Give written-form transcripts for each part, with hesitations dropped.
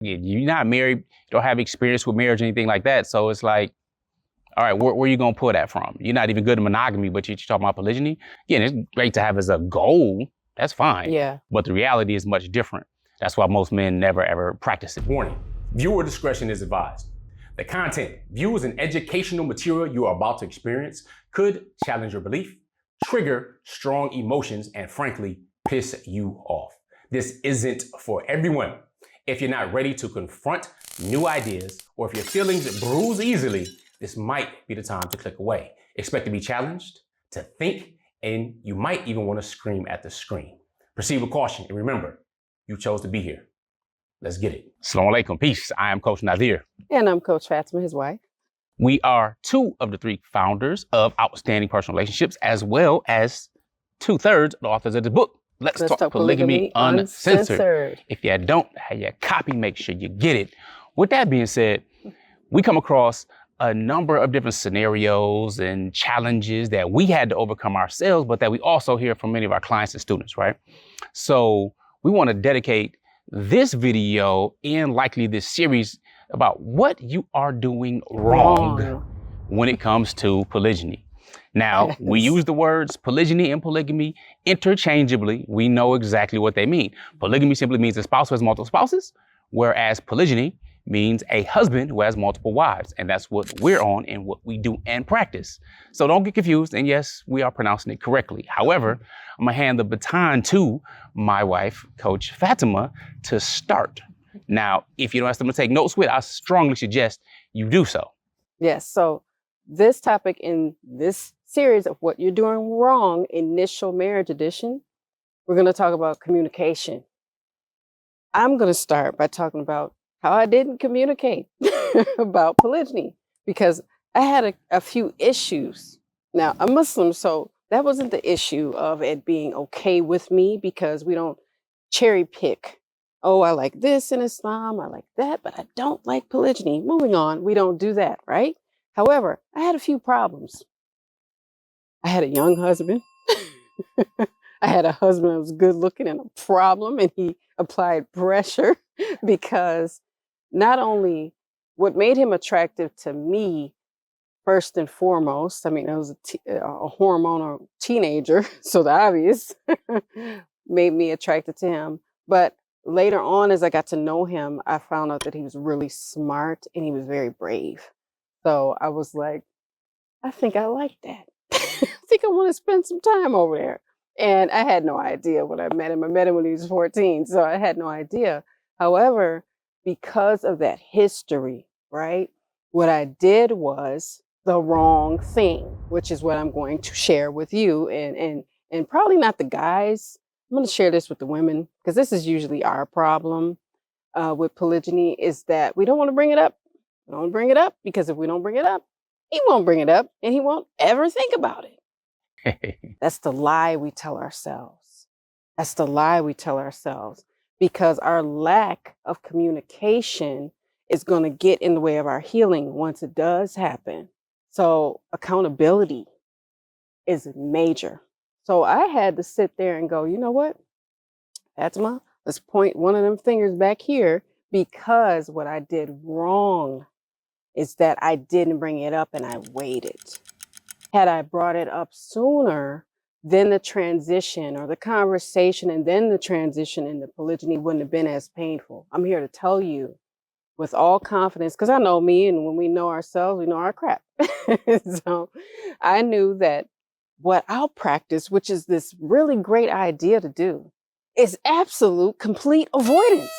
You're not married, you don't have experience with marriage or anything like that. So it's like, all right, where are you going to pull that from? You're not even good at monogamy, but you're talking about polygyny. Again, it's great to have as a goal. That's fine. Yeah. But the reality is much different. That's why most men never, ever practice it. Warning, viewer discretion is advised. The content, views, and educational material you are about to experience could challenge your belief, trigger strong emotions, and frankly, piss you off. This isn't for everyone. If you're not ready to confront new ideas, or if your feelings bruise easily, this might be the time to click away. Expect to be challenged, to think, and you might even want to scream at the screen. Proceed with caution, and remember, you chose to be here. Let's get it. Assalamu alaikum. Peace. I am Coach Nazir. And I'm Coach Fatimah, his wife. We are 2 of the 3 founders of Outstanding Personal Relationships, as well as 2/3 the authors of the book. Let's talk polygamy uncensored. If you don't have your copy, make sure you get it. With that being said, we come across a number of different scenarios and challenges that we had to overcome ourselves, but that we also hear from many of our clients and students, right? So we want to dedicate this video and likely this series about what you are doing wrong when it comes to polygyny. Now, we use the words polygyny and polygamy interchangeably. We know exactly what they mean. Polygamy simply means a spouse who has multiple spouses, whereas polygyny means a husband who has multiple wives. And that's what we're on and what we do and practice. So don't get confused. And yes, we are pronouncing it correctly. However, I'm going to hand the baton to my wife, Coach Fatimah, to start. Now, if you don't have someone to take notes with, I strongly suggest you do so. Yes. So this topic in this series of what you're doing wrong, initial marriage edition, we're going to talk about communication. I'm going to start by talking about how I didn't communicate about polygyny because I had a few issues. Now, I'm Muslim, so that wasn't the issue of it being okay with me because we don't cherry pick. Oh, I like this in Islam, I like that, but I don't like polygyny. Moving on, we don't do that, right? However, I had a few problems. I had a young husband. I had a husband that was good looking and a problem, and he applied pressure because not only what made him attractive to me, first and foremost, I mean, I was a hormonal teenager, so the obvious made me attracted to him. But later on, as I got to know him, I found out that he was really smart and he was very brave. So I was like, I think I like that. I think I want to spend some time over there. And I had no idea when I met him. I met him when he was 14, so I had no idea. However, because of that history, right, what I did was the wrong thing, which is what I'm going to share with you and probably not the guys. I'm going to share this with the women because this is usually our problem with polygyny is that we don't want to bring it up. We don't bring it up because if we don't bring it up, he won't bring it up and he won't ever think about it. That's the lie we tell ourselves. That's the lie we tell ourselves because our lack of communication is going to get in the way of our healing once it does happen. So accountability is major. So I had to sit there and go, you know what, Fatimah, let's point one of them fingers back here because what I did wrong is that I didn't bring it up and I waited. Had I brought it up sooner, then the transition or the conversation and then the transition into polygyny wouldn't have been as painful. I'm here to tell you with all confidence, because I know me and when we know ourselves, we know our crap. So I knew that what I'll practice, which is this really great idea to do, is absolute complete avoidance.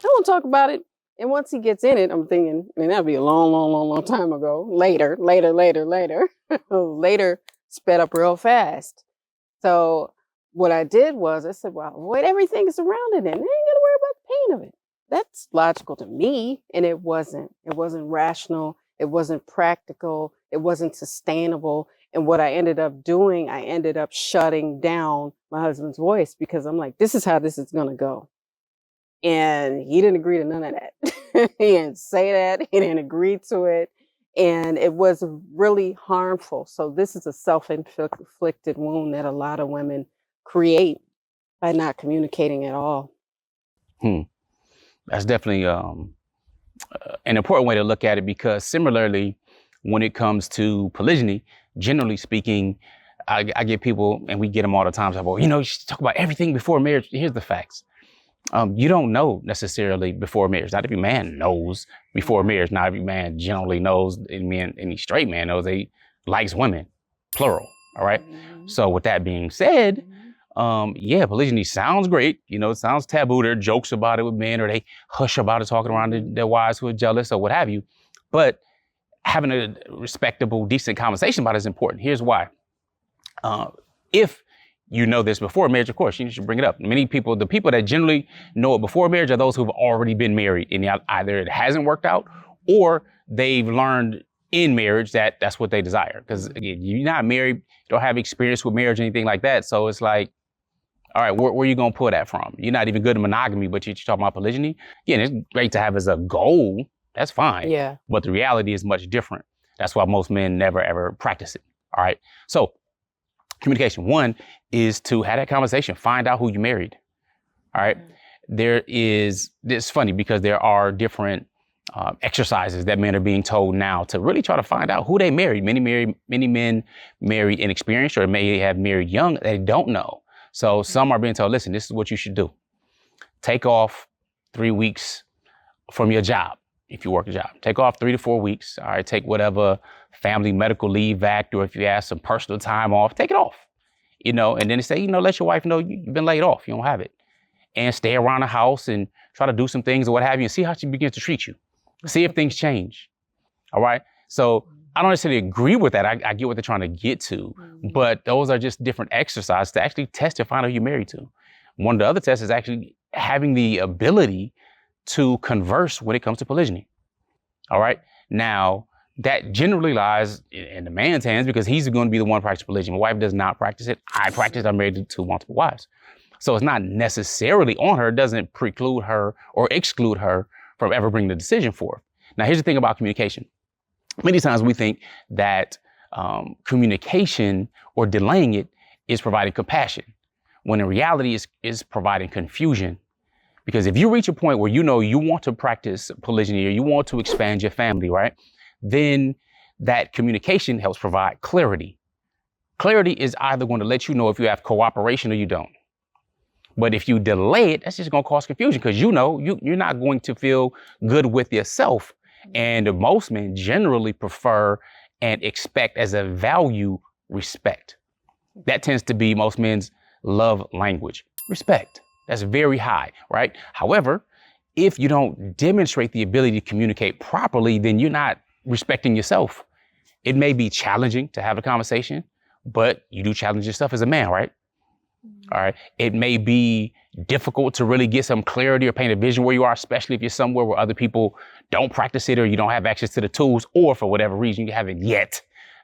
I won't talk about it. And once he gets in it, I'm thinking, and that'll be a long time ago. Later, later sped up real fast. So what I did was I said, well, avoid everything surrounding it. And I ain't got to worry about the pain of it. That's logical to me. And it wasn't. It wasn't rational. It wasn't practical. It wasn't sustainable. And what I ended up doing, I ended up shutting down my husband's voice because I'm like, this is how this is going to go. And he didn't agree to none of that. He didn't say that. He didn't agree to it. And it was really harmful. So this is a self-inflicted wound that a lot of women create by not communicating at all. That's definitely an important way to look at it, because similarly, when it comes to polygyny, generally speaking, I get people, and we get them all the time, like, well, you should talk about everything before marriage. Here's the facts. You don't know necessarily before marriage. Not every man knows before marriage. Not every man generally knows, any straight man knows they likes women, plural, all right? So with that being said, polygyny sounds great. It sounds taboo. There are jokes about it with men, or they hush about it, talking around their wives who are jealous or what have you. But having a respectable, decent conversation about it is important. Here's why. If you know this before marriage, of course, you should bring it up. The people that generally know it before marriage are those who've already been married, and either it hasn't worked out or they've learned in marriage that that's what they desire. Because again, you're not married, you don't have experience with marriage or anything like that. So it's like, all right, where are you going to pull that from? You're not even good at monogamy, but you're talking about polygyny. Again, it's great to have as a goal. That's fine. Yeah. But the reality is much different. That's why most men never, ever practice it. All right. So communication. One is to have that conversation, find out who you married. All right. It's funny because there are different exercises that men are being told now to really try to find out who they married. Many men married inexperienced, or may have married young. They don't know. So some are being told, listen, this is what you should do. Take off 3 weeks from your job. If you work a job, take off 3 to 4 weeks. All right. Take whatever Family Medical Leave Act, or if you have some personal time off, take it off, and then they say, let your wife know you've been laid off. You don't have it, and stay around the house and try to do some things or what have you, and see how she begins to treat you. See if things change. All right. So I don't necessarily agree with that. I get what they're trying to get to, but those are just different exercises to actually test to find out who you're married to. One of the other tests is actually having the ability to converse when it comes to polygyny. All right. Now, that generally lies in the man's hands, because he's going to be the one practicing polygyny. My wife does not practice it. I practice. I'm married to multiple wives. So it's not necessarily on her. It doesn't preclude her or exclude her from ever bringing the decision forth. Now, here's the thing about communication. Many times we think that communication or delaying it is providing compassion, when in reality is providing confusion. Because if you reach a point where you want to practice polygyny, or you want to expand your family, right, then that communication helps provide clarity. Clarity is either going to let you know if you have cooperation or you don't. But if you delay it, that's just going to cause confusion, because you're not going to feel good with yourself. And most men generally prefer and expect as a value respect. That tends to be most men's love language. Respect. That's very high, right? However, if you don't demonstrate the ability to communicate properly, then you're not respecting yourself. It may be challenging to have a conversation, but you do challenge yourself as a man, right? All right. It may be difficult to really get some clarity or paint a vision where you are, especially if you're somewhere where other people don't practice it, or you don't have access to the tools, or for whatever reason, you haven't yet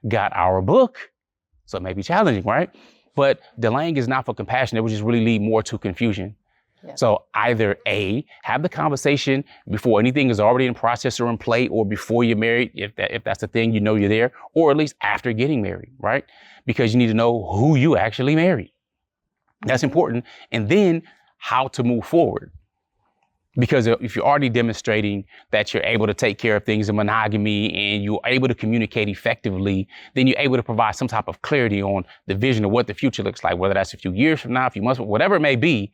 got our book. So it may be challenging, right? But delaying is not for compassion. It would just really lead more to confusion. Yeah. So either A, have the conversation before anything is already in process or in play, or before you're married, if that's the thing, you're there, or at least after getting married, right? Because you need to know who you actually married. That's important. And then how to move forward. Because if you're already demonstrating that you're able to take care of things in monogamy and you're able to communicate effectively, then you're able to provide some type of clarity on the vision of what the future looks like, whether that's a few years from now, a few months, whatever it may be.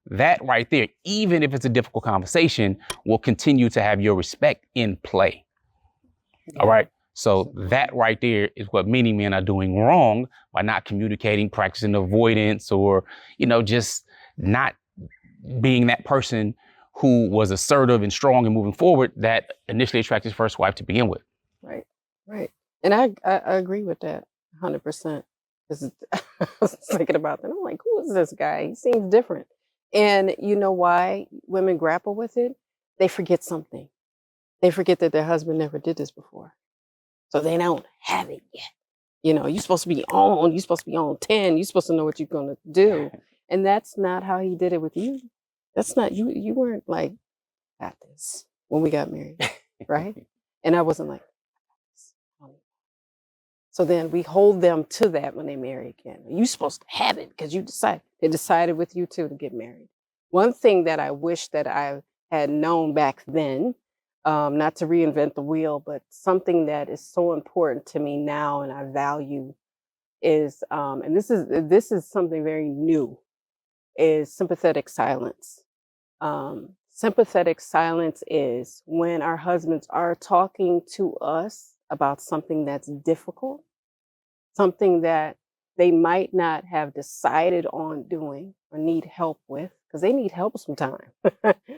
That right there, even if it's a difficult conversation, will continue to have your respect in play. Yeah. All right. So that right there is what many men are doing wrong by not communicating, practicing avoidance, or, just not being that person who was assertive and strong and moving forward that initially attracted his first wife to begin with. Right. And I agree with that 100%. I was thinking about that. I'm like, who is this guy? He seems different. And you know why women grapple with it? They forget something. They forget that their husband never did this before. So they don't have it yet. You're supposed to be on. You're supposed to be on 10. You're supposed to know what you're going to do. And that's not how he did it with you. That's not, you weren't like, got this when we got married, right? And I wasn't like, so then we hold them to that when they marry again. You're supposed to have it because they decided with you too to get married. One thing that I wish that I had known back then. Not to reinvent the wheel, but something that is so important to me now and I value is, and this is something very new, is sympathetic silence. Sympathetic silence is when our husbands are talking to us about something that's difficult, something that they might not have decided on doing or need help with, because they need help sometimes.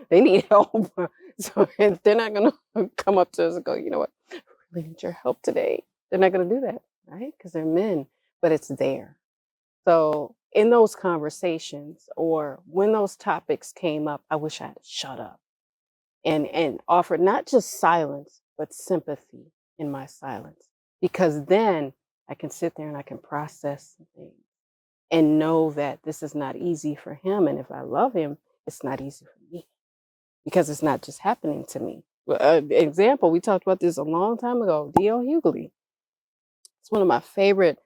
They need help. So they're not going to come up to us and go, you know what, I really need your help today. They're not going to do that, right? Because they're men, but it's there. So in those conversations or when those topics came up, I wish I had shut up and offered not just silence, but sympathy in my silence. Because then I can sit there and I can process some things and know that this is not easy for him. And if I love him, it's not easy for me because it's not just happening to me. Example, we talked about this a long time ago, D.L. Hughley. It's one of my favorite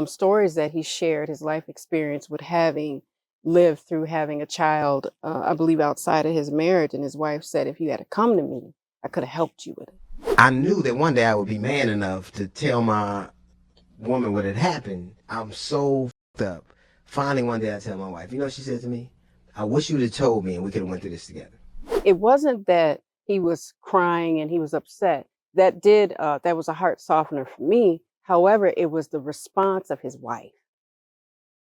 stories that he shared, his life experience with having lived through having a child, I believe outside of his marriage. And his wife said, if you had to come to me, I could have helped you with it. I knew that one day I would be man enough to tell my woman what had happened. I'm so f***ed up. Finally, one day I tell my wife, you know what she said to me? I wish you'd have told me and we could have went through this together. It wasn't that he was crying and he was upset. That was a heart softener for me. However, it was the response of his wife.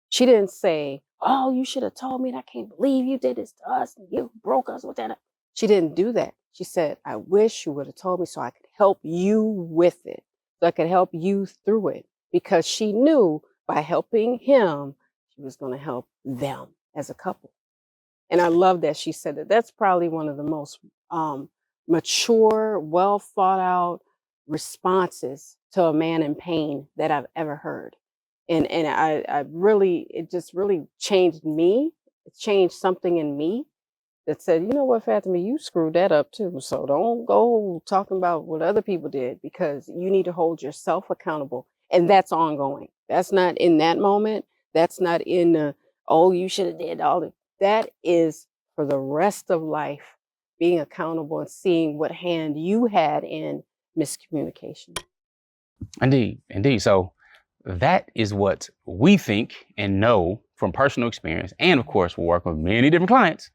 She didn't say, oh, you should have told me, and I can't believe you did this to us and you broke us with that. She didn't do that. She said, I wish you would have told me so I could help you with it, so I could help you through it, because she knew by helping him, she was going to help them as a couple. And I love that she said that. That's probably one of the most mature, well thought out responses to a man in pain that I've ever heard. And I really, it just really changed me. It changed something in me that said, you know what, Fatimah, you screwed that up too. So don't go talking about what other people did, because you need to hold yourself accountable. And that's ongoing. That's not in that moment. That's not in the, oh, you should have did all that. That is for the rest of life, being accountable and seeing what hand you had in miscommunication. Indeed, indeed. So that is what we think and know from personal experience. And of course, we work with many different clients,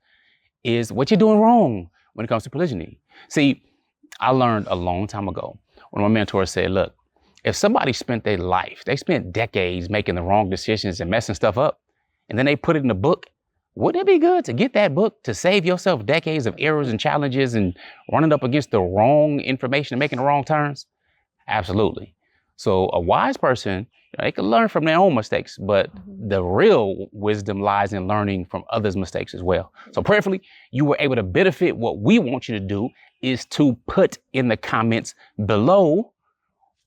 is what you're doing wrong when it comes to polygyny. See, I learned a long time ago when my mentor said, look, if somebody spent their life, they spent decades making the wrong decisions and messing stuff up, and then they put it in a book, wouldn't it be good to get that book to save yourself decades of errors and challenges and running up against the wrong information and making the wrong turns? Absolutely. So a wise person, they can learn from their own mistakes, but the real wisdom lies in learning from others' mistakes as well. So prayerfully, you were able to benefit. What we want you to do is to put in the comments below,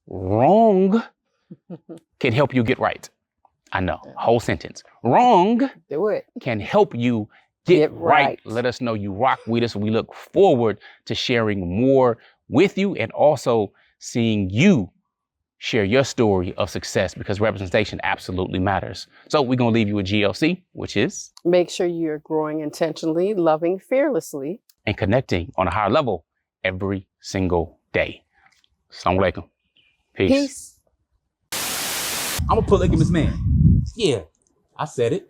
wrong can help you get right. I know, whole sentence. Wrong Do it. can help you get right. Let us know you rock with us. We look forward to sharing more with you and also seeing you share your story of success, because representation absolutely matters. So we're going to leave you with GLC, which is? Make sure you're growing intentionally, loving fearlessly, and connecting on a higher level every single day. Assalamu alaikum. Peace. I'm a polygamous man. Yeah, I said it.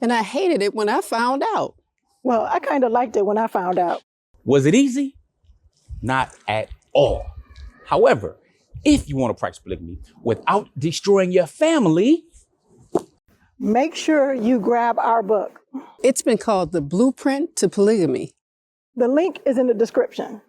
And I hated it when I found out. Well, I kind of liked it when I found out. Was it easy? Not at all. However, if you want to practice polygamy without destroying your family, make sure you grab our book. It's been called The Blueprint to Polygamy. The link is in the description.